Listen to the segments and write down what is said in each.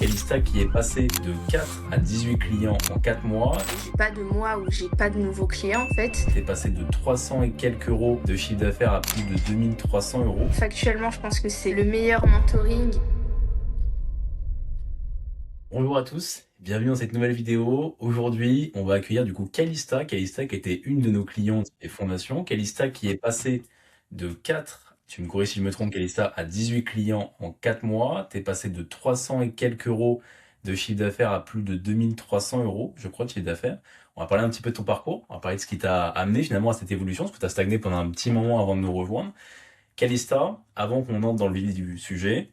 Calista qui est passé de 4 à 18 clients en 4 mois. J'ai pas de mois où j'ai pas de nouveaux clients en fait. T'es passé de 300 et quelques euros de chiffre d'affaires à plus de 2300 euros. Factuellement, je pense que c'est le meilleur mentoring. Bonjour à tous, bienvenue dans cette nouvelle vidéo. Aujourd'hui, on va accueillir du coup Calista qui était une de nos clientes et fondations. Calista qui est passé de 4, tu me corriges si je me trompe, Calista, à 18 clients en 4 mois. T'es passé de 300 et quelques euros de chiffre d'affaires à plus de 2300 euros, je crois, de chiffre d'affaires. On va parler un petit peu de ton parcours, on va parler de ce qui t'a amené finalement à cette évolution, parce que tu as stagné pendant un petit moment avant de nous rejoindre. Calista, avant qu'on entre dans le vif du sujet,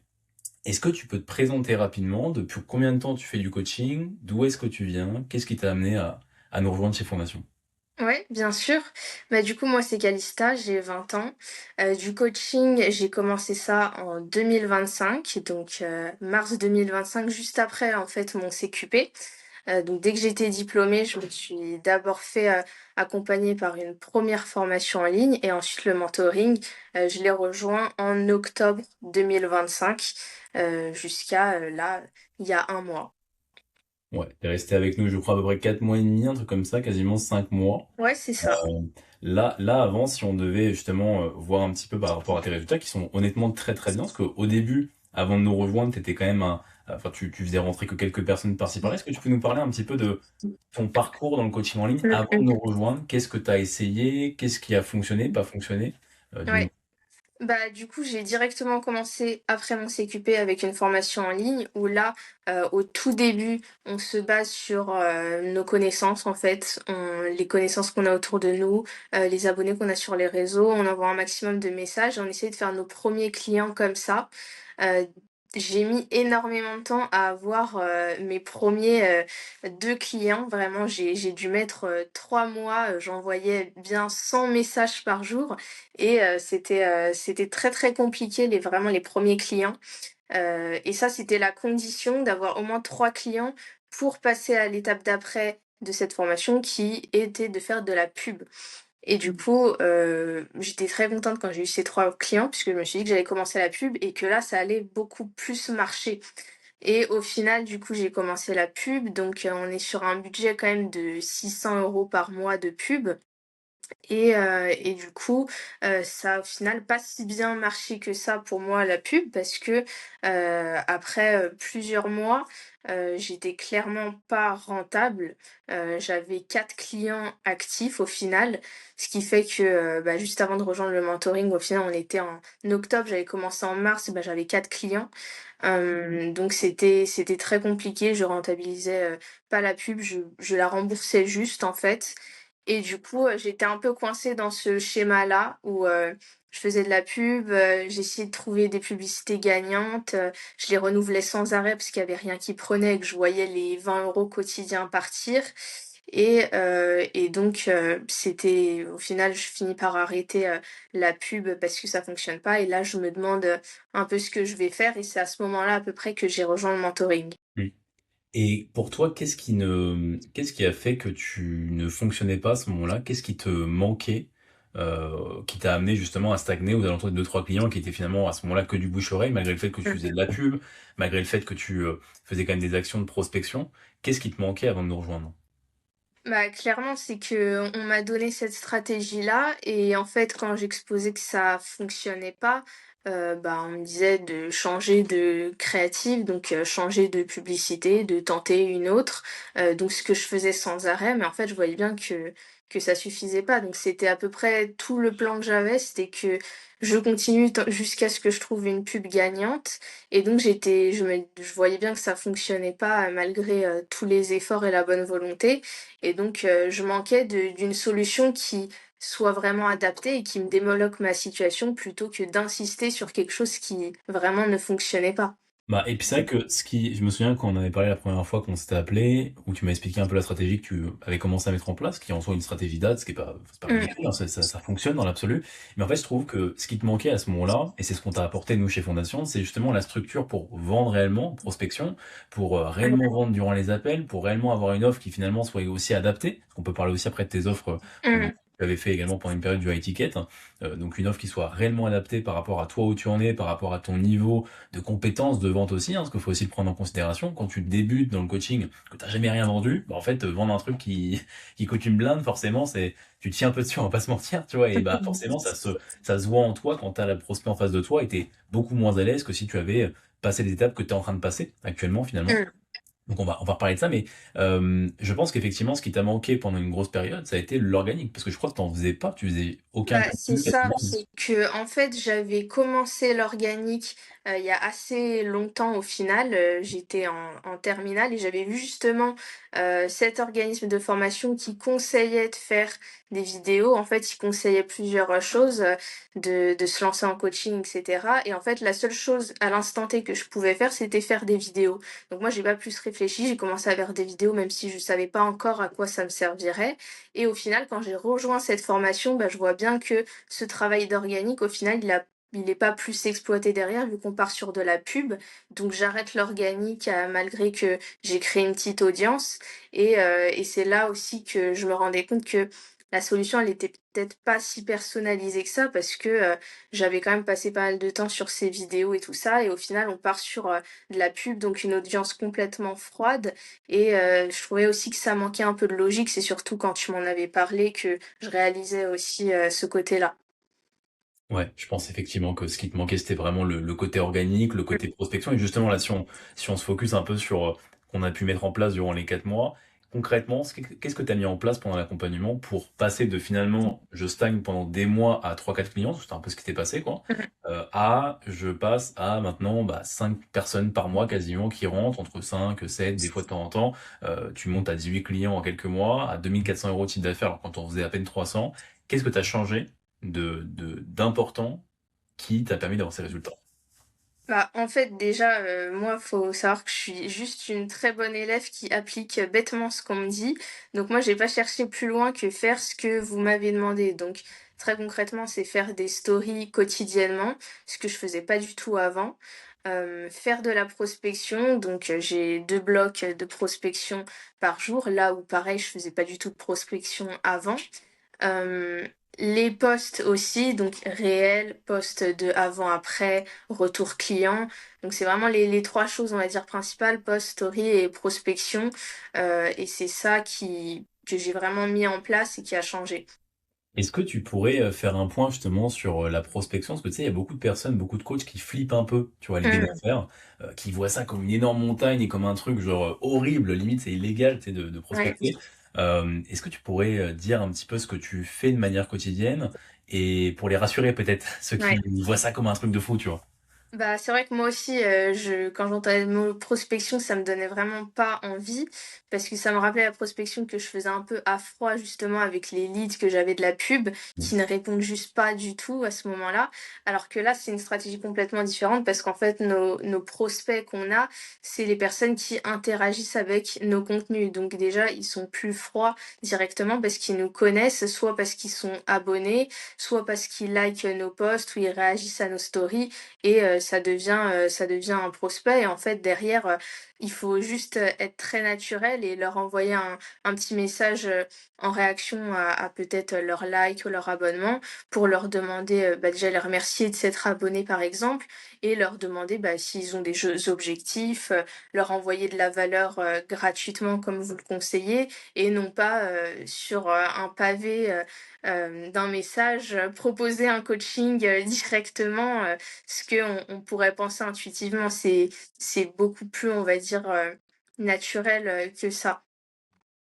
est-ce que tu peux te présenter rapidement? Depuis combien de temps tu fais du coaching? D'où est-ce que tu viens? Qu'est-ce qui t'a amené à nous rejoindre chez Fondation? Ouais, bien sûr. Du coup, moi, c'est Calista, j'ai 20 ans. Du coaching, j'ai commencé ça en 2025, donc mars 2025, juste après, en fait, mon CQP. Donc dès que j'étais diplômée, je me suis d'abord fait accompagner par une première formation en ligne et ensuite le mentoring. Je l'ai rejoint en octobre 2025 jusqu'à là, il y a un mois. Ouais, t'es resté avec nous, je crois, à peu près 4 mois et demi, un truc comme ça, quasiment 5 mois. Ouais, c'est ça. Là, avant, si on devait justement voir un petit peu par rapport à tes résultats, qui sont honnêtement très très bien, parce qu'au début, avant de nous rejoindre, t'étais quand même enfin, tu faisais rentrer que quelques personnes par-ci par-là. Est-ce que tu peux nous parler un petit peu de ton parcours dans le coaching en ligne Mm, avant de mm. nous rejoindre? Qu'est-ce que tu as essayé? Qu'est-ce qui a fonctionné, pas fonctionné? Dis-nous. Ouais. Du coup, j'ai directement commencé après mon CQP avec une formation en ligne où là, au tout début, on se base sur nos connaissances en fait, les connaissances qu'on a autour de nous, les abonnés qu'on a sur les réseaux. On envoie un maximum de messages. On essaie de faire nos premiers clients comme ça. Euh, j'ai mis énormément de temps à avoir mes premiers 2 clients. Vraiment, j'ai dû mettre 3 mois. J'envoyais bien 100 messages par jour. Et c'était très, très compliqué vraiment les premiers clients. Et ça, c'était la condition d'avoir au moins 3 clients pour passer à l'étape d'après de cette formation qui était de faire de la pub. Et du coup, j'étais très contente quand j'ai eu ces 3 clients puisque je me suis dit que j'allais commencer la pub et que là, ça allait beaucoup plus marcher. Et au final, du coup, j'ai commencé la pub donc on est sur un budget quand même de 600 € par mois de pub. Et du coup, ça a au final pas si bien marché que ça pour moi la pub parce que, après, plusieurs mois, j'étais clairement pas rentable. J'avais 4 clients actifs au final, ce qui fait que, juste avant de rejoindre le mentoring, au final, on était en octobre, j'avais commencé en mars, j'avais 4 clients. Donc c'était très compliqué, je rentabilisais, pas la pub, je la remboursais juste en fait. Et du coup, j'étais un peu coincée dans ce schéma-là où, je faisais de la pub, j'essayais de trouver des publicités gagnantes, je les renouvelais sans arrêt parce qu'il y avait rien qui prenait et que je voyais les 20 € quotidiens partir. Et donc, c'était au final, je finis par arrêter, la pub parce que ça fonctionne pas et là, je me demande, un peu ce que je vais faire et c'est à ce moment-là, à peu près, que j'ai rejoint le mentoring. Mm. Et pour toi, qu'est-ce qui a fait que tu ne fonctionnais pas à ce moment-là? Qu'est-ce qui te manquait, qui t'a amené justement à stagner aux alentours de 2-3 clients qui étaient finalement à ce moment-là que du bouche-oreille, malgré le fait que tu faisais de la pub, malgré le fait que tu faisais quand même des actions de prospection? Qu'est-ce qui te manquait avant de nous rejoindre? Clairement, c'est que on m'a donné cette stratégie-là et en fait, quand j'exposais que ça fonctionnait pas, on me disait de changer de créative, donc changer de publicité, de tenter une autre, donc ce que je faisais sans arrêt, mais en fait, je voyais bien que ça suffisait pas, donc c'était à peu près tout le plan que j'avais, c'était que je continue jusqu'à ce que je trouve une pub gagnante et donc je voyais bien que ça fonctionnait pas, malgré, tous les efforts et la bonne volonté et donc, je manquais d'une solution qui soit vraiment adaptée et qui me débloque ma situation plutôt que d'insister sur quelque chose qui vraiment ne fonctionnait pas. Et puis c'est vrai que je me souviens quand on avait parlé la première fois qu'on s'était appelé, où tu m'as expliqué un peu la stratégie que tu avais commencé à mettre en place, qui est en soi une stratégie date, ce qui est pas, c'est pas Mmh. ridicule, hein, ça fonctionne dans l'absolu. Mais en fait, je trouve que ce qui te manquait à ce moment-là, et c'est ce qu'on t'a apporté nous chez Fondation, c'est justement la structure pour vendre réellement, prospection, pour réellement vendre durant les appels, pour réellement avoir une offre qui finalement soit aussi adaptée. On peut parler aussi après de tes offres Mmh. Tu avais fait également pendant une période du high ticket, donc une offre qui soit réellement adaptée par rapport à toi où tu en es, par rapport à ton niveau de compétence de vente aussi, hein, parce qu'il faut aussi le prendre en considération. Quand tu débutes dans le coaching, que tu jamais rien vendu, bah, en fait, vendre un truc qui qui coûte une blinde, forcément, c'est tu te tiens un peu dessus, on va pas se mentir, tu vois? Et bah, forcément, ça se voit en toi quand tu as le prospect en face de toi et tu es beaucoup moins à l'aise que si tu avais, passé les étapes que tu es en train de passer actuellement, finalement. Mmh. Donc on va reparler de ça, mais je pense qu'effectivement, ce qui t'a manqué pendant une grosse période, ça a été l'organique. Parce que je crois que tu en faisais pas, tu faisais aucun Bah, c'est contenu ça, quasiment. c'est que en fait, j'avais commencé l'organique, il y a assez longtemps au final, j'étais en terminale et j'avais vu justement, cet organisme de formation qui conseillait de faire des vidéos. En fait, il conseillait plusieurs, choses, de se lancer en coaching et cetera et en fait, la seule chose à l'instant T que je pouvais faire, c'était faire des vidéos. Donc moi, j'ai pas plus réfléchi, j'ai commencé à faire des vidéos même si je savais pas encore à quoi ça me servirait et au final, quand j'ai rejoint cette formation, bah, je vois bien que ce travail d'organique, au final, il est pas plus exploité derrière vu qu'on part sur de la pub. Donc j'arrête l'organique, malgré que j'ai créé une petite audience et c'est là aussi que je me rendais compte que la solution, elle était peut-être pas si personnalisée que ça parce que, j'avais quand même passé pas mal de temps sur ces vidéos et tout ça et au final, on part sur, de la pub, donc une audience complètement froide et je trouvais aussi que ça manquait un peu de logique. C'est surtout quand tu m'en avais parlé que je réalisais aussi, ce côté-là. Ouais, je pense effectivement que ce qui te manquait, c'était vraiment le côté organique, le côté prospection. Et justement, là, si on se focus un peu sur qu'on a pu mettre en place durant les 4 mois, concrètement, qu'est-ce que tu as mis en place pendant l'accompagnement pour passer de finalement je stagne pendant des mois à trois quatre clients, c'était un peu ce qui t'est passé, quoi, Mmh. à je passe à maintenant 5 personnes par mois quasiment qui rentrent, entre 5 7 des fois de temps en temps. Tu montes à 18 clients en quelques mois, à 2 400 € de chiffre d'affaires, alors quand on faisait à peine 300. Qu'est-ce que tu as changé d'important qui t'a permis d'avoir ces résultats? Bah, en fait, déjà, moi, faut savoir que je suis juste une très bonne élève qui applique, bêtement ce qu'on me dit. Donc moi, j'ai pas cherché plus loin que faire ce que vous m'avez demandé. Donc très concrètement, c'est faire des stories quotidiennement, ce que je faisais pas du tout avant. Faire de la prospection, donc j'ai 2 blocs, de prospection par jour, là où pareil, je faisais pas du tout de prospection avant. Hem, les posts aussi, donc réels, posts de avant-après, retour client. Donc c'est vraiment les 3 choses, on va dire, principales, post, story et prospection, et c'est ça qui que j'ai vraiment mis en place et qui a changé. Est-ce que tu pourrais, faire un point justement sur, la prospection? Parce que tu sais, il y a beaucoup de personnes, beaucoup de coachs qui flippent un peu, tu vois, à l'idée d'en Mmh, faire, qui voient ça comme une énorme montagne et comme un truc genre, horrible, limite c'est illégal, tu sais, de ouais. prospecter. Est-ce que tu pourrais, dire un petit peu ce que tu fais de manière quotidienne et pour les rassurer peut-être, ceux qui Ouais. voient ça comme un truc de fou, tu vois? Bah, c'est vrai que moi aussi, je quand j'entendais le mot prospection, ça me donnait vraiment pas envie parce que ça me rappelait la prospection que je faisais un peu à froid justement avec les leads que j'avais de la pub Mmh. qui ne répondent juste pas du tout à ce moment-là. Alors que là, c'est une stratégie complètement différente parce qu'en fait, nos prospects qu'on a, c'est les personnes qui interagissent avec nos contenus. Donc déjà, ils sont plus froids directement parce qu'ils nous connaissent, soit parce qu'ils sont abonnés, soit parce qu'ils likent nos posts ou ils réagissent à nos stories et ça devient un prospect et en fait derrière, il faut juste, être très naturel et leur envoyer un petit message, en réaction à peut-être leur like ou leur abonnement pour leur demander, bah, déjà les remercier de s'être abonnés par exemple et leur demander, bah, s'ils ont des jeux objectifs, leur envoyer de la valeur, gratuitement comme vous le conseillez et non pas, sur, un pavé, d'un message, proposer un coaching, directement, ce qu'on pourrait penser intuitivement. C'est beaucoup plus, on va dire, naturel, que ça.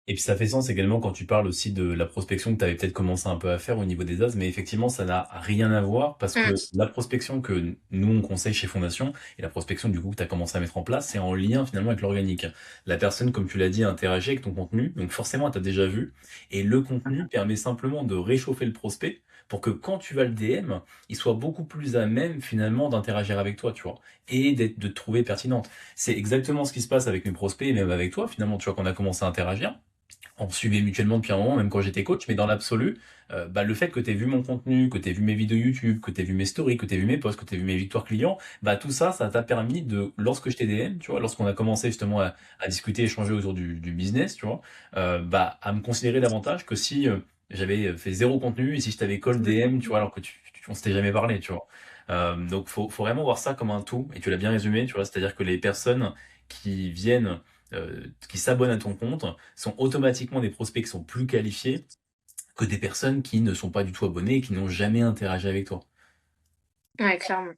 Et puis ça fait sens également quand tu parles aussi de la prospection que tu avais peut-être commencé un peu à faire au niveau des ads, mais effectivement, ça n'a rien à voir parce que Mmh. la prospection que nous, on conseille chez Fondation et la prospection du coup que tu as commencé à mettre en place, c'est en lien finalement avec l'organique. La personne, comme tu l'as dit, interagit avec ton contenu, donc forcément, elle t'a déjà vu, et le contenu permet simplement de réchauffer le prospect pour que quand tu vas le DM, il soit beaucoup plus à même finalement d'interagir avec toi, tu vois, et de te trouver pertinente. C'est exactement ce qui se passe avec mes prospects et même avec toi, finalement, tu vois, qu'on a commencé à interagir. On se suivait mutuellement depuis un moment, même quand j'étais coach, mais dans l'absolu, le fait que tu aies vu mon contenu, que tu aies vu mes vidéos YouTube, que tu aies vu mes stories, que tu aies vu mes posts, que tu aies vu mes victoires clients, tout ça, ça t'a permis de, lorsque je t'ai DM, tu vois, lorsqu'on a commencé justement à discuter, échanger autour du business, tu vois, à me considérer davantage que si j'avais, fait 0 contenu et si je t'avais call DM, tu vois? Alors que on s'était jamais parlé, tu vois? Donc faut vraiment voir ça comme un tout et tu l'as bien résumé, tu vois? C'est-à-dire que les personnes qui viennent, qui s'abonnent à ton compte sont automatiquement des prospects qui sont plus qualifiés que des personnes qui ne sont pas du tout abonnées et qui n'ont jamais interagi avec toi. Ouais, clairement.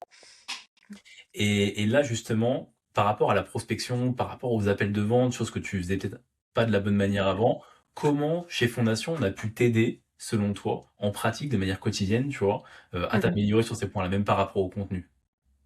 Et là, justement, par rapport à la prospection, par rapport aux appels de vente, chose que tu faisais peut-être pas de la bonne manière avant, comment, chez Fondation, on a pu t'aider, selon toi, en pratique, de manière quotidienne, tu vois, à Mmh. t'améliorer sur ces points-là, même par rapport au contenu?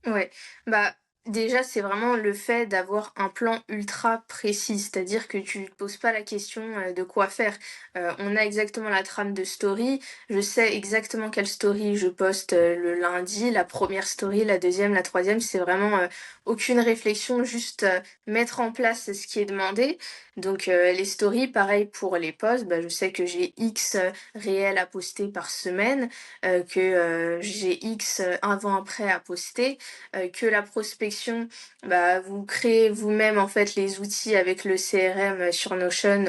Ouais, bah, déjà, c'est vraiment le fait d'avoir un plan ultra précis, c'est-à-dire que tu te poses pas la question, de quoi faire. On a exactement la trame de story, je sais exactement quelle story je poste, le lundi, la première story, la deuxième, la troisième, c'est vraiment, aucune réflexion, juste, mettre en place ce qui est demandé. Donc, les stories, pareil pour les posts, bah, je sais que j'ai X, réels à poster par semaine, que, j'ai X, avant-après à poster, que la prospection, bah, vous créez vous-même en fait les outils avec le CRM sur Notion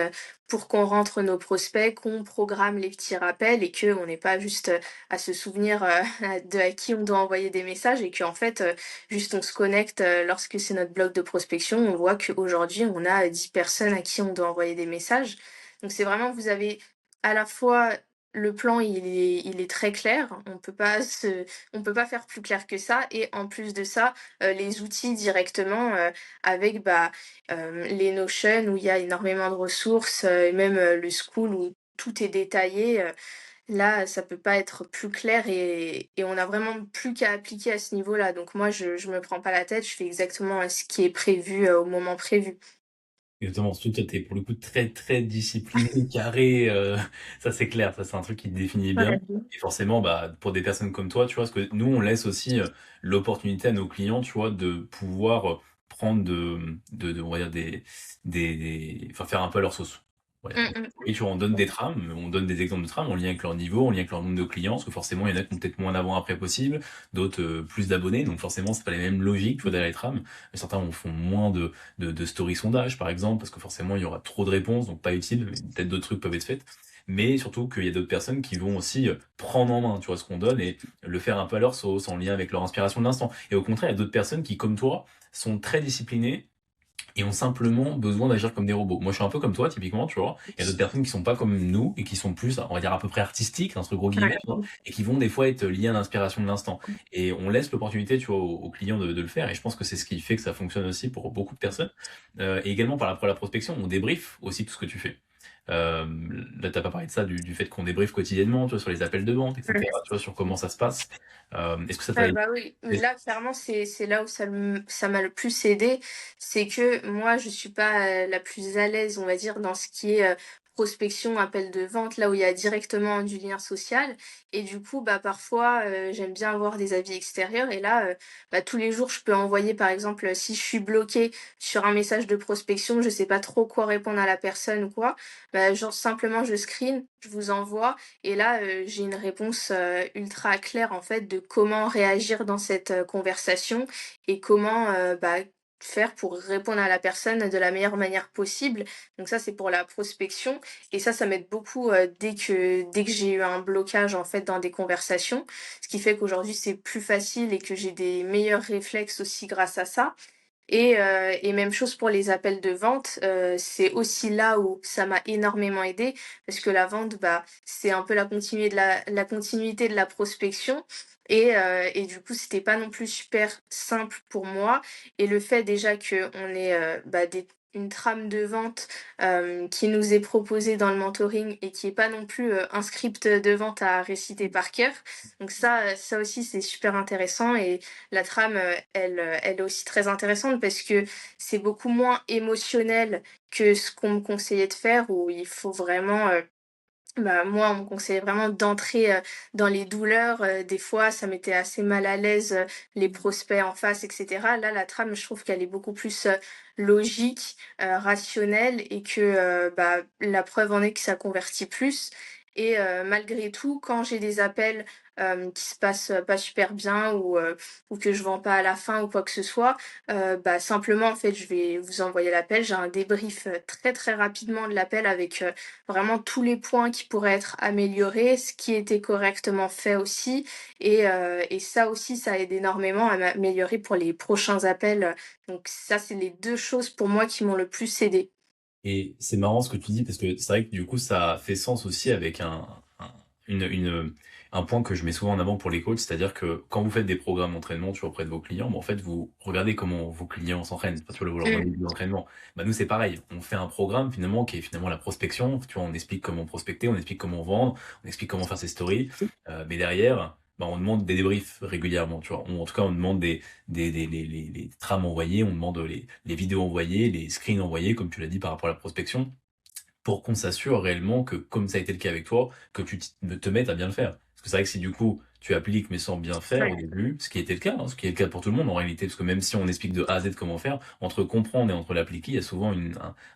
pour qu'on rentre nos prospects, qu'on programme les petits rappels et qu'on n'ait pas juste à se souvenir de à qui on doit envoyer des messages et qu'en fait, juste on se connecte lorsque c'est notre bloc de prospection, on voit qu'aujourd'hui on a 10 personnes à qui on doit envoyer des messages. Donc c'est vraiment, vous avez à la fois le plan, il est très clair, on peut pas faire plus clair que ça et en plus de ça, les outils directement, avec, bah, les Notion où il y a énormément de ressources, et même, le School où tout est détaillé, là, ça peut pas être plus clair et on a vraiment plus qu'à appliquer à ce niveau-là. Donc moi, je me prends pas la tête, je fais exactement, ce qui est prévu, au moment prévu. Exactement, surtout toi, tu es pour le coup très, très discipliné, carré, ça c'est clair, ça c'est un truc qui te définit bien Ouais. et forcément, bah, pour des personnes comme toi, tu vois? Parce que nous, on laisse aussi, l'opportunité à nos clients, tu vois? De pouvoir, prendre de on va dire enfin faire un peu à leur sauce. On va dire Mmh comme ça. mh. Et tu vois, on donne des trames, on donne des exemples de trames en lien avec leur niveau, en lien avec leur nombre de clients, parce que forcément, il y en a qui ont peut-être moins d'avant après possible, d'autres, plus d'abonnés, donc forcément, c'est pas les mêmes logiques, tu vois, derrière les trames. Certains en font moins de story sondage, par exemple, parce que forcément, il y aura trop de réponses, donc pas utile, mais peut-être d'autres trucs peuvent être faits. Mais surtout qu'il y a d'autres personnes qui vont aussi prendre en main, tu vois, ce qu'on donne et le faire un peu à leur sauce, en lien avec leur inspiration de l'instant. Et au contraire, il y a d'autres personnes qui, comme toi, sont très disciplinées et ont simplement besoin d'agir comme des robots. Moi, je suis un peu comme toi, typiquement, tu vois. Il y a d'autres personnes qui sont pas comme nous et qui sont plus, on va dire, à peu près artistiques, entre gros guillemets, tu vois, Ouais. et qui vont des fois être liées à l'inspiration de l'instant. Et on laisse l'opportunité, tu vois, aux clients de le faire. Et je pense que c'est ce qui fait que ça fonctionne aussi pour beaucoup de personnes. Et également par rapport à la prospection, on débriefe aussi tout ce que tu fais. Là, t'as pas parlé de ça, du fait qu'on débriefe quotidiennement, tu vois, sur les appels de vente, etc., tu vois, sur comment ça se passe. Est-ce que ça t'a Ouais, aidé? bah, oui, là, clairement, c'est là où ça m'a le plus aidé. C'est que moi, je suis pas, la plus à l'aise, on va dire, dans ce qui est, prospection, appel de vente, là où il y a directement du lien social et du coup, bah, parfois, j'aime bien avoir des avis extérieurs et là, bah, tous les jours, je peux envoyer, par exemple, si je suis bloquée sur un message de prospection, je sais pas trop quoi répondre à la personne ou quoi, bah, genre, simplement, je screen, je vous envoie et là, j'ai une réponse, ultra claire en fait de comment réagir dans cette, conversation et comment, bah, faire pour répondre à la personne de la meilleure manière possible. Donc ça, c'est pour la prospection et ça m'aide beaucoup, dès que j'ai eu un blocage en fait dans des conversations. Ce qui fait qu'aujourd'hui, c'est plus facile et que j'ai des meilleurs réflexes aussi grâce à ça. Et même chose pour les appels de vente, c'est aussi là où ça m'a énormément aidée parce que la vente, bah, c'est un peu la continuité de la prospection et du coup, c'était pas non plus super simple pour moi et le fait déjà qu'on ait, bah, des une trame de vente, qui nous est proposée dans le mentoring et qui est pas non plus, un script de vente à réciter par cœur. Donc ça aussi, c'est super intéressant et la trame, elle est aussi très intéressante parce que c'est beaucoup moins émotionnel que ce qu'on me conseillait de faire où il faut vraiment, bah, moi, on me conseillait vraiment d'entrer, dans les douleurs, des fois ça mettait assez mal à l'aise, les prospects en face et cetera. Là, la trame, je trouve qu'elle est beaucoup plus, logique, rationnelle et que, bah, la preuve en est que ça convertit plus et malgré tout, quand j'ai des appels, qui se passe, pas super bien ou que je vends pas à la fin ou quoi que ce soit, bah, simplement, en fait, je vais vous envoyer l'appel. J'ai un débrief, très, très rapidement de l'appel avec, vraiment tous les points qui pourraient être améliorés, ce qui était correctement fait aussi et ça aussi, ça aide énormément à m'améliorer pour les prochains appels, donc ça, c'est les 2 choses pour moi qui m'ont le plus aidée. Et c'est marrant ce que tu dis parce que c'est vrai que du coup, ça fait sens aussi avec un une, un point que je mets souvent en avant pour les coachs, c'est-à-dire que quand vous faites des programmes d'entraînement, tu vois, auprès de vos clients, bah, en fait, vous regardez comment vos clients s'entraînent. Enfin, tu vois, vous leur donnez Mmh. des entraînements. Bah, nous, c'est pareil. On fait un programme finalement qui est finalement la prospection. Tu vois, on explique comment prospecter, on explique comment vendre, on explique comment faire ses stories. Mais derrière, bah, on demande des débriefs régulièrement, tu vois. En tout cas, on demande les trames envoyées, on demande les vidéos envoyées, les screens envoyés, comme tu l'as dit par rapport à la prospection, pour qu'on s'assure réellement que, comme ça a été le cas avec toi, que te mettes à bien le faire. Parce que c'est vrai que si du coup, tu appliques mais sans bien faire Ouais. au début, ce qui était le cas, hein, ce qui est le cas pour tout le monde en réalité, parce que même si on explique de A à Z comment faire, entre comprendre et entre l'appliquer, il y a souvent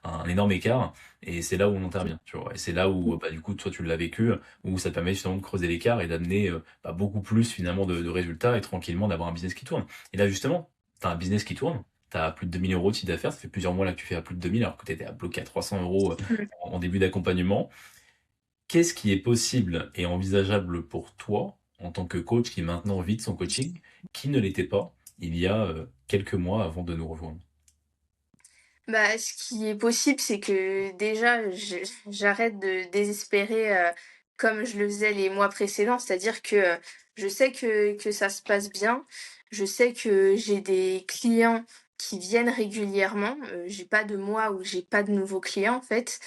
un énorme écart, et c'est là où on intervient, tu vois. Et c'est là où, bah, du coup, toi, tu l'as vécu, où ça te permet justement de creuser l'écart et d'amener bah, beaucoup plus finalement de résultats et tranquillement d'avoir un business qui tourne. Et là, justement, tu as un business qui tourne, tu as plus de 2 000 € de chiffre d'affaires, ça fait plusieurs mois là que tu fais à plus de 2 000 alors que tu étais bloqué à 300 € Mmh. en début d'accompagnement. Qu'est-ce qui est possible et envisageable pour toi, en tant que coach qui maintenant vit de son coaching, qui ne l'était pas il y a quelques mois avant de nous rejoindre? Bah, ce qui est possible, c'est que déjà, j'arrête de désespérer, comme je le faisais les mois précédents. C'est-à-dire que, je sais que ça se passe bien. Je sais que j'ai des clients qui viennent régulièrement. J'ai pas de mois où j'ai pas de nouveaux clients, en fait,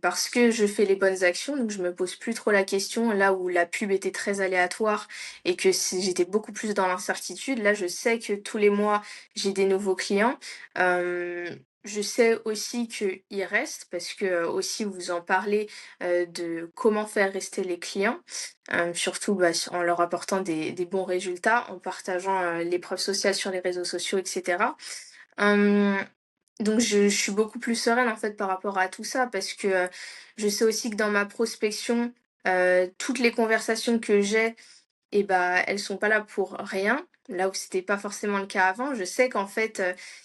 parce que je fais les bonnes actions. Donc je me pose plus trop la question, là où la pub était très aléatoire et que j'étais beaucoup plus dans l'incertitude. Là, je sais que tous les mois, j'ai des nouveaux clients. Je sais aussi qu'ils restent parce que, aussi vous en parlez, de comment faire rester les clients, surtout, bah, en leur apportant des bons résultats, en partageant, les preuves sociales sur les réseaux sociaux et cetera. Hem, donc je suis beaucoup plus sereine, en fait, par rapport à tout ça parce que, je sais aussi que dans ma prospection, toutes les conversations que j'ai et bah, elles sont pas là pour rien, là où c'était pas forcément le cas avant. Je sais qu'en fait,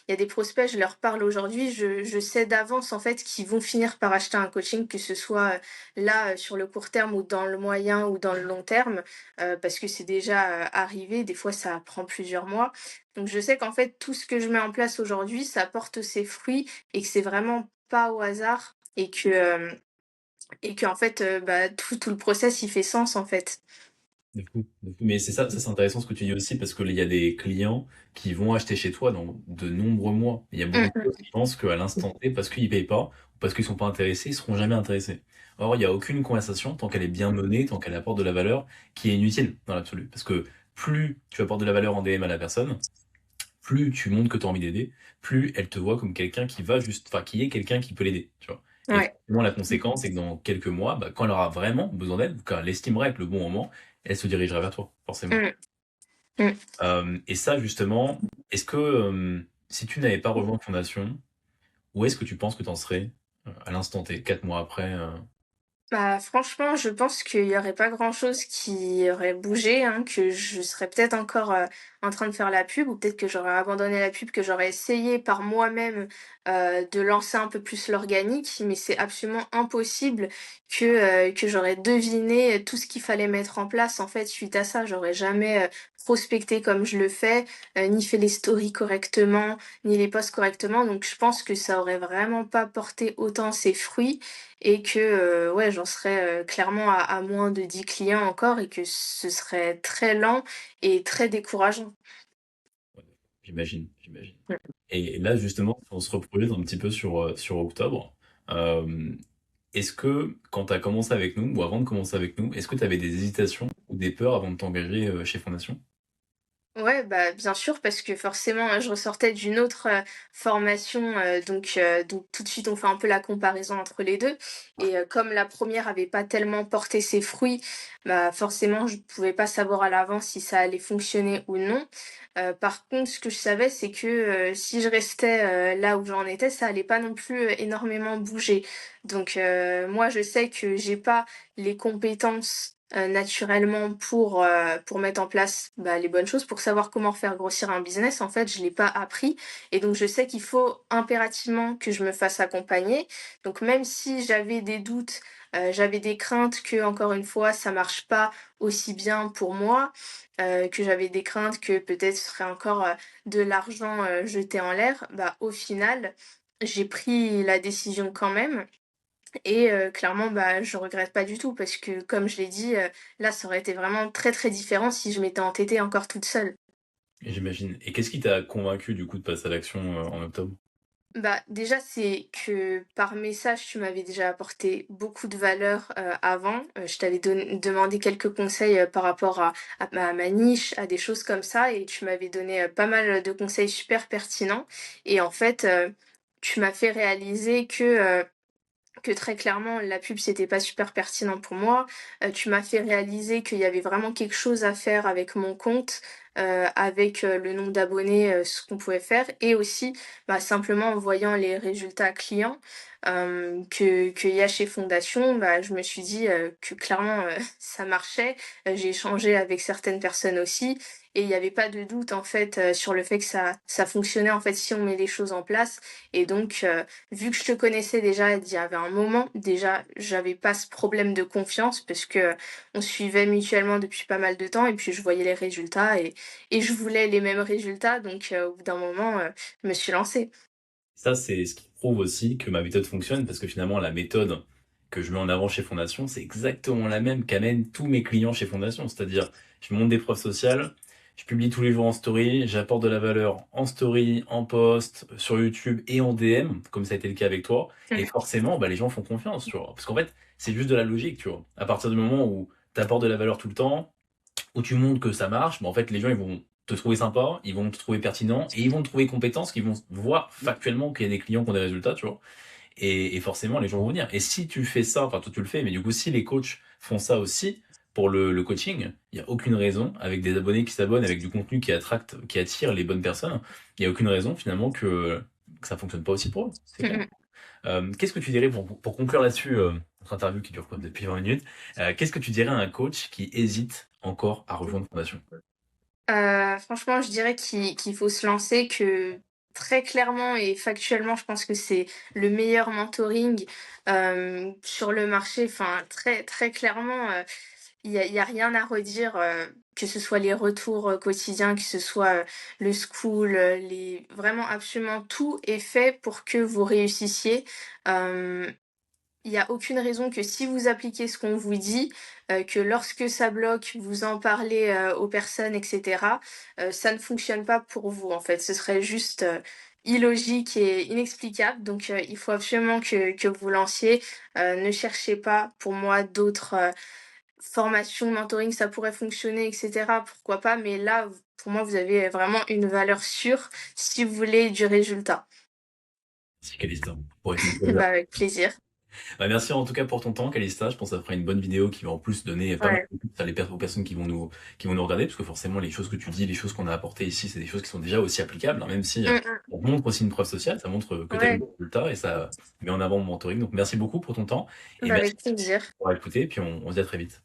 il y a des prospects, je leur parle aujourd'hui, je sais d'avance en fait qu'ils vont finir par acheter un coaching, que ce soit, là, sur le court terme ou dans le moyen ou dans le long terme, parce que c'est déjà, arrivé. Des fois, ça prend plusieurs mois. Donc je sais qu'en fait, tout ce que je mets en place aujourd'hui, ça porte ses fruits et que c'est vraiment pas au hasard et qu'en fait, bah, tout le process, il fait sens, en fait. De fou, de fou. Mais c'est ça, c'est intéressant ce que tu dis aussi parce qu'il y a des clients qui vont acheter chez toi dans de nombreux mois. Il y a beaucoup Mmh de choses qui pensent qu'à l'instant T, parce qu'ils payent pas, ou parce qu'ils sont pas intéressés, ils seront jamais intéressés. Or, il y a aucune conversation, tant qu'elle est bien menée, tant qu'elle apporte de la valeur, qui est inutile dans l'absolu. Parce que plus tu apportes de la valeur en DM à la personne, plus tu montres que tu as envie d'aider, plus elle te voit comme quelqu'un qui va juste, enfin, qui est quelqu'un qui peut l'aider, tu vois. Et Ouais. forcément, la conséquence, c'est que dans quelques mois, bah, quand elle aura vraiment besoin d'aide, quand elle estimera être le bon moment, elle se dirigera vers toi, forcément. Mmh. Mmh. Et ça, justement, est-ce que si tu n'avais pas rejoint Fondation, où est-ce que tu penses que tu en serais à l'instant T, 4 mois après Bah, franchement, je pense qu'il y aurait pas grand-chose qui aurait bougé, hein, que je serais peut-être encore, en train de faire la pub ou peut-être que j'aurais abandonné la pub, que j'aurais essayé par moi-même, de lancer un peu plus l'organique, mais c'est absolument impossible que j'aurais deviné tout ce qu'il fallait mettre en place, en fait, suite à ça. J'aurais jamais, prospecté comme je le fais, ni fait les stories correctement, ni les posts correctement, donc je pense que ça aurait vraiment pas porté autant ses fruits et que, ouais, j'en serais, clairement à moins de 10 clients encore et que ce serait très lent et très décourageant. Ouais, j'imagine, j'imagine. Mmh. Et là, justement, si on se reprojette un petit peu sur octobre, est-ce que quand tu as commencé avec nous, ou avant de commencer avec nous, est-ce que tu avais des hésitations ou des peurs avant de t'engager chez Fondation? Ouais, bah, bien sûr, parce que forcément, je ressortais d'une autre, formation, donc tout de suite, on fait un peu la comparaison entre les 2 et comme la première avait pas tellement porté ses fruits, bah, forcément, je pouvais pas savoir à l'avance si ça allait fonctionner ou non. Par contre, ce que je savais, c'est que, si je restais, là où j'en étais, ça allait pas non plus, énormément bouger. Donc moi, je sais que j'ai pas les compétences naturellement pour mettre en place, bah, les bonnes choses, pour savoir comment faire grossir un business. En fait, je l'ai pas appris et donc je sais qu'il faut impérativement que je me fasse accompagner. Donc même si j'avais des doutes, j'avais des craintes que encore une fois ça marche pas aussi bien pour moi, que j'avais des craintes que peut-être ce serait encore, de l'argent, jeté en l'air, bah, au final, j'ai pris la décision quand même et clairement, bah, je regrette pas du tout parce que comme je l'ai dit, là, ça aurait été vraiment très, très différent si je m'étais entêtée encore toute seule. J'imagine. Et qu'est-ce qui t'a convaincu du coup de passer à l'action, en octobre? Bah, déjà, c'est que par message, tu m'avais déjà apporté beaucoup de valeur, avant. Je t'avais demandé quelques conseils, par rapport à ma niche, à des choses comme ça et tu m'avais donné, pas mal de conseils super pertinents et en fait, tu m'as fait réaliser que très clairement la pub c'était pas super pertinent pour moi. Tu m'as fait réaliser qu'il y avait vraiment quelque chose à faire avec mon compte, avec, le nombre d'abonnés, ce qu'on pouvait faire et aussi, bah, simplement en voyant les résultats clients, qu'il y a chez Fondation, bah, je me suis dit, que clairement, ça marchait. J'ai échangé avec certaines personnes aussi et il y avait pas de doute en fait, sur le fait que ça fonctionnait en fait si on met les choses en place et donc vu que je te connaissais déjà il y avait un moment, déjà, j'avais pas ce problème de confiance parce que on se suivait mutuellement depuis pas mal de temps et puis je voyais les résultats et je voulais les mêmes résultats donc au bout d'un moment, je me suis lancée. Ça, c'est ce qui prouve aussi que ma méthode fonctionne parce que finalement, la méthode que je mets en avant chez Fondation, c'est exactement la même qu'amènent tous mes clients chez Fondation. C'est-à-dire, je monte des preuves sociales, je publie tous les jours en story, j'apporte de la valeur en story, en post, sur YouTube et en DM, comme ça a été le cas avec toi. Et Mmh. forcément, bah, les gens font confiance, tu vois. Parce qu'en fait, c'est juste de la logique, tu vois. À partir du moment où tu apportes de la valeur tout le temps, où tu montres que ça marche, mais en fait, les gens, ils vont te trouver sympa, ils vont te trouver pertinent, et ils vont te trouver compétent, parce qu'ils vont voir factuellement qu'il y a des clients qui ont des résultats, tu vois. Et forcément, les gens vont venir. Et si tu fais ça, enfin, toi, tu le fais, mais du coup, si les coachs font ça aussi, pour le coaching, il n'y a aucune raison, avec des abonnés qui s'abonnent, avec du contenu qui attracte, qui attire les bonnes personnes, il n'y a aucune raison, finalement, que ça fonctionne pas aussi pour eux. C'est Mmh clair. mh. Qu'est-ce que tu dirais pour conclure là-dessus, notre interview qui dure quoi, depuis 20 minutes, qu'est-ce que tu dirais à un coach qui hésite encore à rejoindre Fondation? Franchement, je dirais qu'il faut se lancer, que très clairement et factuellement, je pense que c'est le meilleur mentoring, sur le marché. Enfin, très très clairement, il y a rien à redire, que ce soit les retours, quotidiens, que ce soit, le school, les vraiment absolument tout est fait pour que vous réussissiez. Hem Il y a aucune raison que si vous appliquez ce qu'on vous dit, que lorsque ça bloque, vous en parlez, aux personnes et cetera, ça ne fonctionne pas pour vous, en fait. Ce serait juste, illogique et inexplicable donc il faut absolument que vous lanciez. Ne cherchez pas, pour moi, d'autres, formations, mentoring, ça pourrait fonctionner et cetera, pourquoi pas, mais là, pour moi, vous avez vraiment une valeur sûre si vous voulez du résultat. Si Calista, pour être mon plaisir. Bah, avec plaisir. Bah, merci en tout cas pour ton temps, Calista. Je pense que ça fera une bonne vidéo qui va en plus donner pas mal Ouais. de tips aux personnes qui vont nous regarder, parce que forcément, les choses que tu dis, les choses qu'on a apportées ici, c'est des choses qui sont déjà aussi applicables, hein, même si Mmh mh. on montre aussi une preuve sociale, ça montre que tu as eu Ouais, des résultats et ça met en avant mon mentoring. Donc merci beaucoup pour ton temps et bah, merci avec plaisir. pour écouter, puis on se dit à très vite.